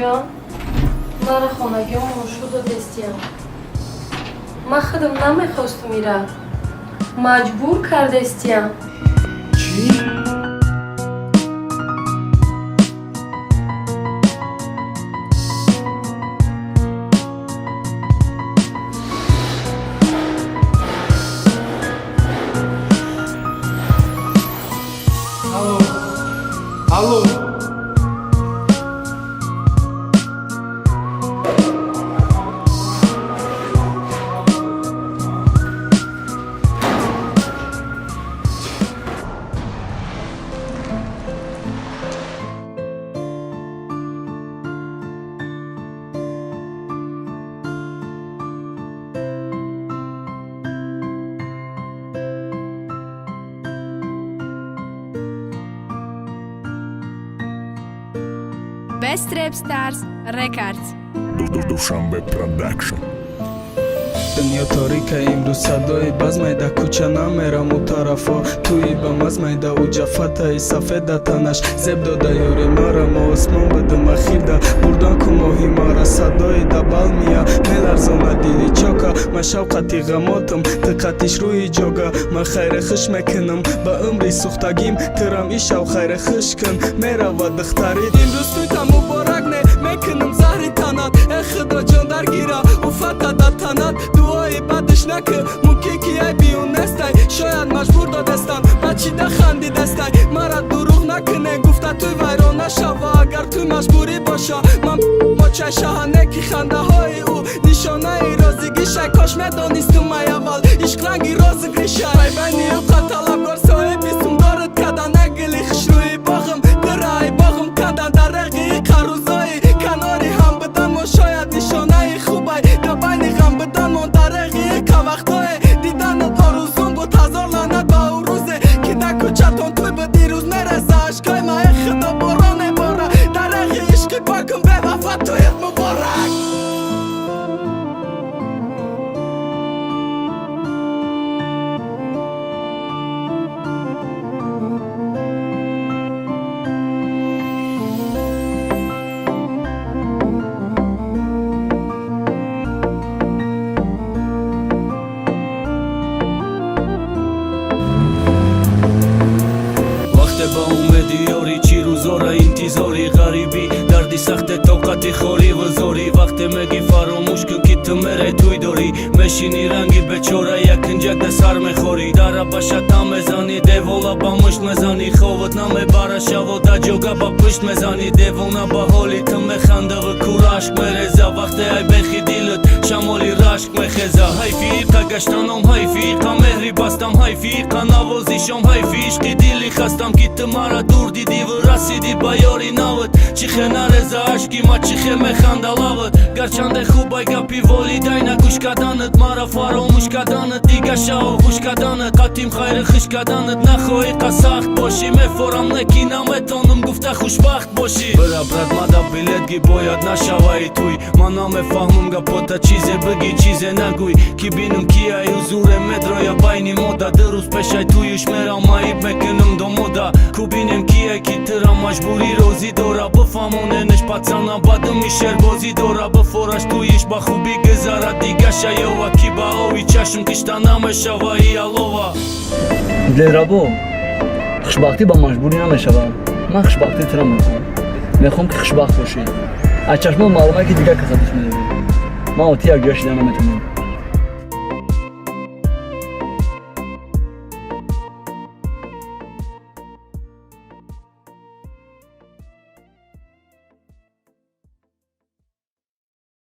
جان مرا خانگی هم مشهود و دستیم. من خودم نمیخواستم میره، مجبور کرده استیم. چی؟ Алло. Best Rap Stars Records. Dushanbe Production. دنیا تاریکه امروز صدای باز میده کوچه نمیرم و طرفا توی بمز میده و جفته سفید تنش زب داده یاری مارم و اسمان بدم اخیر ده بردان که ماهی مارا صدای دبال میا ملرزانه دیلی چاکا من شوقتی غماتم دقتش روی جاگا من خیر خش میکنم با عمری سوختگیم ترم ایشو خیر خش کن میره و دخترید امروز توی تا مبارک نه میکنم زهری تنات ای خدا جان درگیره و فتا دا تنات دعای بدش نکه موکی که ای بیون نستای شاید مجبور دادستان بچی ده خندی دستای مرا دروغ نکنه گفته توی ویران نشوه اگر توی مجبوری باشه من با چه شهانه کی خنده های او نشانه ای رازگی شای کاش میدانستم ای اول عشق رنگی رازگی شای بینی او طلبگار صاحبی سم دارد کدن اگلی خش روی باغم درای باغم کدن در رقی قروزایی کناری هم بدن و شاید نشانه خوبای در بین غم بدن و در رقی که وقتای دیدن آروزون بود هزار لعنت با او روزه که در کوچتون توی به دیروز نرسه عشقای ما ای خدا بارانه باره در رقی عشقی پاکم به وفت تویت مبارک با اومدی یاری چی روزاره انتظاری غریبی دردی سخت طاقتی خوری و زوری وقت مگی فراموش کن که تو مره توی داری مشینی رنگی بچوره یک انجک ده سر میخوری در بشت نمیزنی دیوالا با مشت میزنی خوابت نمیبره شب در جوگه با پشت میزنی دیوانه با حالی تو میخنده و کورشک میرزه وقت ای بخی دیلت شمالی رشک میخزه حیفی گشتنم حیفی مهری بستم حیفی نوازیشم حیفی عشقی دیلی خستم که تو مرا دور دیدی و رسیدی با یاری نوت چیخه نرزه عشقی ما چیخه میخنده لاوت گرچنده خوبای گپی والیدین گوش کردنت مرا فراموش کردنت دیگه شو خوش کردنت قطیم خیر خش کردنت نخواهی که سخت باشی میفورم نکی نمیتونم گفته خوشبخت باشی برا برد مده بیلتگی باید نشوی توی من نمیفهمم گپاتا چیزه بگی چیزه نگوی کی بینم کی ای حضور مدرا یا بینی مودا در روز پشای تویش میرم مایب میکنم دو مودا کو بینم کیه کی ترا مجبوری روزی داره بفهمونه نش پاتسانا بدم میشر بازی داره بفورش تویش با خوبی گذاره دیگه شایو کی با اوی چشم کشتا نمیشوی الوا دلربو خوشبختی با مجبوری نمیشوم من خوشبختی ترا میخوام که خوشبخت باشی از چشم معلومه که دیگه کساتش میدونی من اوتی اگه نمیتونم